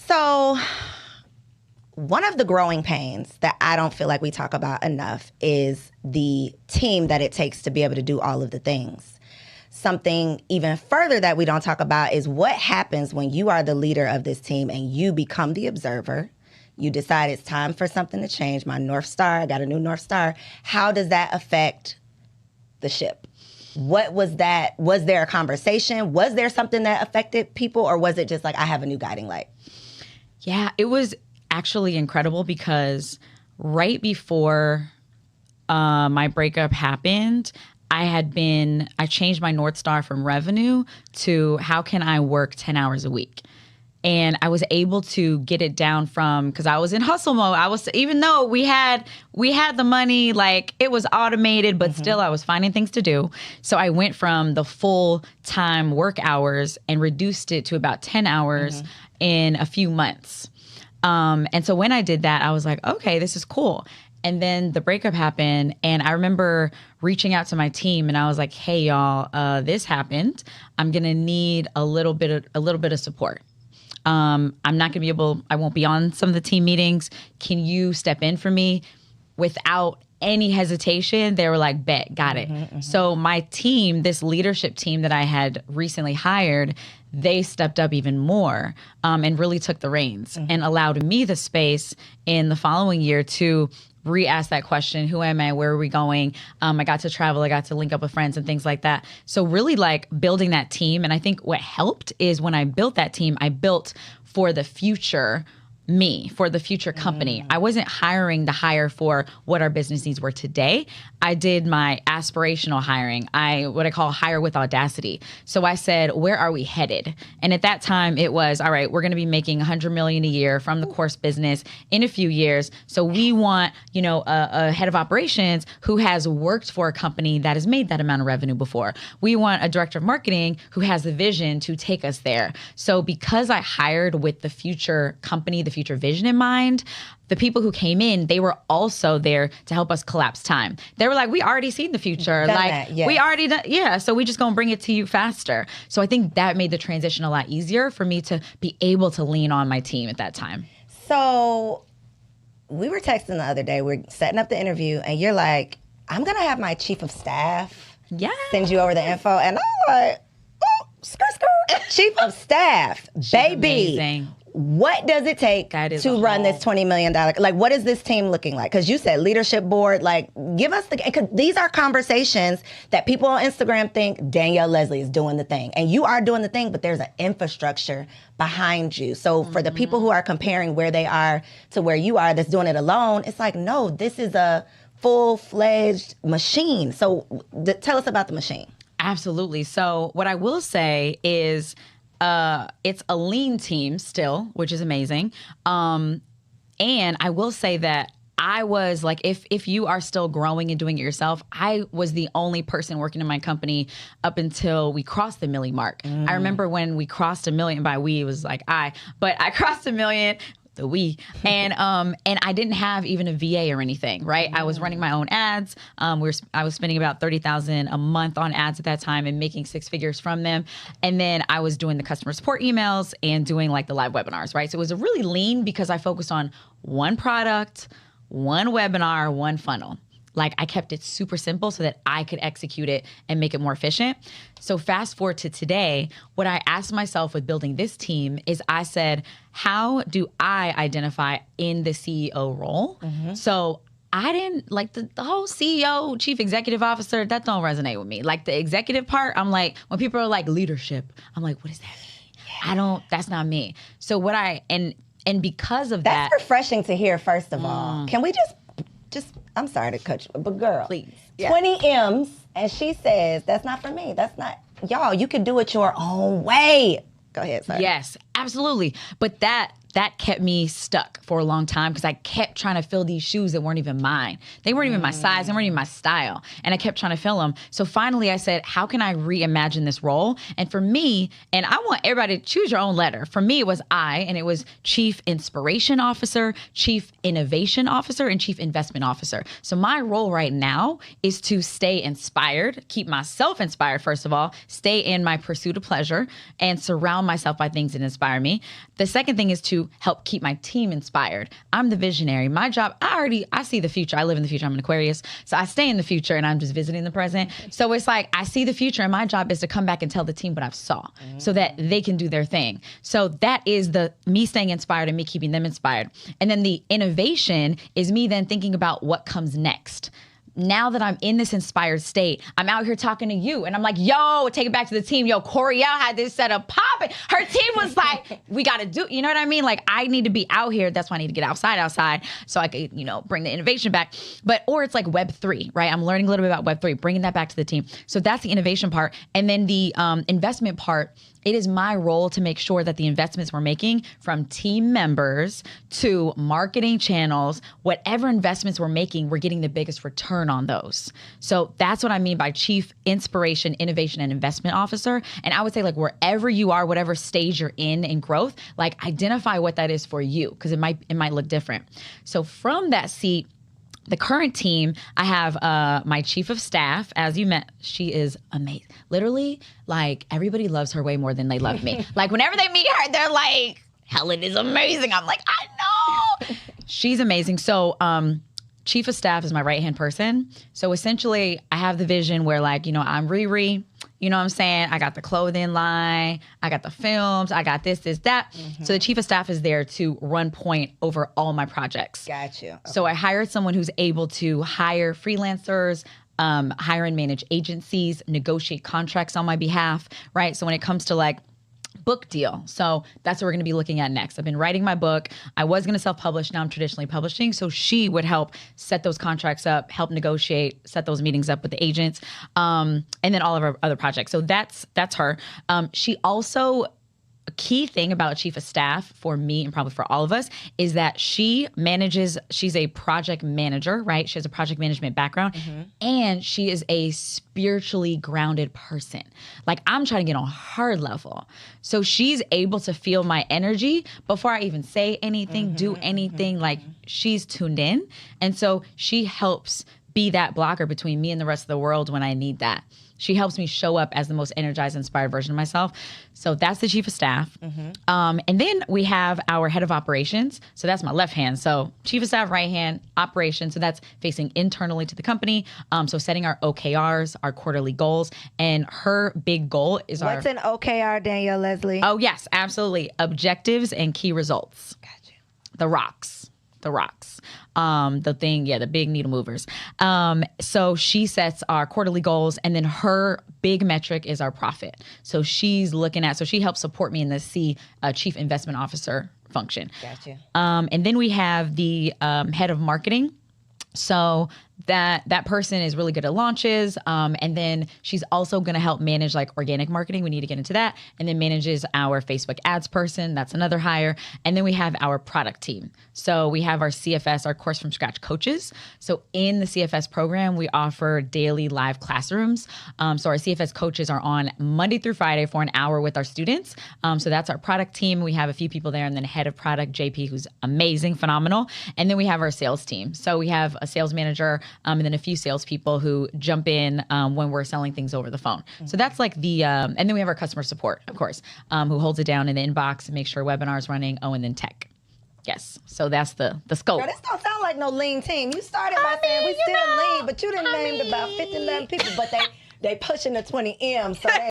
So one of the growing pains that I don't feel like we talk about enough is the team that it takes to be able to do all of the things. Something even further that we don't talk about is what happens when you are the leader of this team and you become the observer. You decide it's time for something to change. My North Star, I got a new North Star. How does that affect the ship? What was that? Was there a conversation? Was there something that affected people, or was it just like, I have a new guiding light? Yeah, it was actually incredible because right before my breakup happened, I changed my North Star from revenue to how can I work 10 hours a week? And I was able to get it down from, because I was in hustle mode. Even though we had the money, like it was automated, but still I was finding things to do. So I went from the full time work hours and reduced it to about 10 hours in a few months. And so when I did that, I was like, okay, this is cool. And then the breakup happened, and I remember reaching out to my team, and I was like, hey y'all, this happened. I'm gonna need a little bit of support. I'm not gonna be I won't be on some of the team meetings. Can you step in for me? Without any hesitation, they were like, bet, got it. So my team, this leadership team that I had recently hired, they stepped up even more and really took the reins and allowed me the space in the following year to re-ask that question, who am I, where are we going? I got to travel, I got to link up with friends and things like that. So really like building that team. And I think what helped is when I built that team, I built for the future for the future company. I wasn't hiring to hire for what our business needs were today. I did my aspirational hiring. What I call hire with audacity. So I said, where are we headed? And at that time it was, all right, we're going to be making $100 million a year from the course business in a few years. So we want, a head of operations who has worked for a company that has made that amount of revenue before. We want a director of marketing who has the vision to take us there. So because I hired with the future company, the future vision in mind, the people who came in, they were also there to help us collapse time. They were like, we already seen the future. We already done, so we just gonna bring it to you faster. So I think that made the transition a lot easier for me to be able to lean on my team at that time. So we were texting the other day, we're setting up the interview, and you're like, I'm gonna have my chief of staff send you over the info. And I'm like, oh, skirt. Chief of staff, baby. Amazing. What does it take to run this $20 million? Like, what is this team looking like? Because you said leadership board, like, give us because these are conversations that people on Instagram think Danielle Leslie is doing the thing. And you are doing the thing, but there's an infrastructure behind you. So for the people who are comparing where they are to where you are that's doing it alone, it's like, no, this is a full-fledged machine. So tell us about the machine. Absolutely. So what I will say is, it's a lean team still, which is amazing. And I will say that I was like, if you are still growing and doing it yourself, I was the only person working in my company up until we crossed the $1 million mark. I remember when we crossed $1 million, by we, it was like but I crossed $1 million. And I didn't have even a VA or anything, right? I was running my own ads. I was spending about $30,000 a month on ads at that time and making 6 figures from them. And then I was doing the customer support emails and doing like the live webinars, right? So it was a really lean because I focused on one product, one webinar, one funnel. Like I kept it super simple so that I could execute it and make it more efficient. So fast forward to today, what I asked myself with building this team is I said, how do I identify in the CEO role? So I didn't like the whole CEO, chief executive officer, that don't resonate with me. Like the executive part, I'm like, when people are like leadership, I'm like, what does that mean? That's not me. So and because of that. That's refreshing to hear, first of all. Can we just I'm sorry to cut you, but girl, please. 20 M's, and she says, that's not for me. That's not, y'all, you can do it your own way. Go ahead, sorry. Yes, absolutely. But that kept me stuck for a long time because I kept trying to fill these shoes that weren't even mine. They weren't even my size. They weren't even my style. And I kept trying to fill them. So finally I said, how can I reimagine this role? And for me, and I want everybody to choose your own letter. For me, it was and it was Chief Inspiration Officer, Chief Innovation Officer, and Chief Investment Officer. So my role right now is to stay inspired, keep myself inspired, first of all, stay in my pursuit of pleasure, and surround myself by things that inspire inspire me. The second thing is to help keep my team inspired. I'm the visionary. My job, I see the future. I live in the future. I'm an Aquarius. So I stay in the future and I'm just visiting the present. So it's like, I see the future and my job is to come back and tell the team what I've saw so that they can do their thing. So that is me staying inspired and me keeping them inspired. And then the innovation is me then thinking about what comes next. Now that I'm in this inspired state, I'm out here talking to you and I'm like, yo, take it back to the team. Yo, Coriel had this setup popping. Her team was like, we got to do, you know what I mean? Like, I need to be out here. That's why I need to get outside so I could, bring the innovation back. Or it's like Web3, right? I'm learning a little bit about Web3, bringing that back to the team. So that's the innovation part. And then the investment part, it is my role to make sure that the investments we're making, from team members to marketing channels, whatever investments we're making, we're getting the biggest return on those. So that's what I mean by Chief Inspiration, Innovation, and Investment Officer. And I would say, like, wherever you are, whatever stage you're in growth, like, identify what that is for you, because it might look different. So from that seat, the current team, I have my chief of staff, as you met. She is amazing. Literally, like, everybody loves her way more than they love me. Like, whenever they meet her, they're like, Helen is amazing. I'm like, I know. She's amazing. So chief of staff is my right-hand person. So essentially, I have the vision where, like, I'm Riri. You know what I'm saying? I got the clothing line, I got the films, I got this, that. Mm-hmm. So the chief of staff is there to run point over all my projects. Got you. Okay. So I hired someone who's able to hire freelancers, hire and manage agencies, negotiate contracts on my behalf, right? So when it comes to, like, book deal. So that's what we're going to be looking at next. I've been writing my book. I was going to self-publish. Now I'm traditionally publishing. So she would help set those contracts up, help negotiate, set those meetings up with the agents, and then all of our other projects. So that's her. She also, a key thing about a chief of staff for me and probably for all of us is that she's a project manager, right? She has a project management background, and she is a spiritually grounded person. Like, I'm trying to get on her level. So she's able to feel my energy before I even say anything, do anything. Like, she's tuned in. And so she helps be that blocker between me and the rest of the world when I need that. She helps me show up as the most energized, inspired version of myself. So that's the chief of staff. And then we have our head of operations. So that's my left hand. So chief of staff, right hand, operations. So that's facing internally to the company. So setting our OKRs, our quarterly goals. And her big goal is What's an OKR, Danielle Leslie? Oh, yes, absolutely. Objectives and key results. Gotcha. The rocks. The big needle movers. So she sets our quarterly goals, and then her big metric is our profit. So she helps support me in the chief investment officer function. Gotcha. And then we have the head of marketing. So that person is really good at launches. And then she's also going to help manage, like, organic marketing. We need to get into that. And then manages our Facebook ads person. That's another hire. And then we have our product team. So we have our CFS, our course from scratch coaches. So in the CFS program, we offer daily live classrooms. So our CFS coaches are on Monday through Friday for an hour with our students. So that's our product team. We have a few people there, and then head of product, JP, who's amazing, phenomenal. And then we have our sales team. So we have a sales manager, and then a few salespeople who jump in when we're selling things over the phone. So that's like and then we have our customer support, of course, who holds it down in the inbox and makes sure webinars running. Oh, and then tech. Yes. So that's the scope. Girl, this don't sound like no lean team. You started by saying we still lean, but you didn't name about 50, 11 people, but they pushing the 20M, so they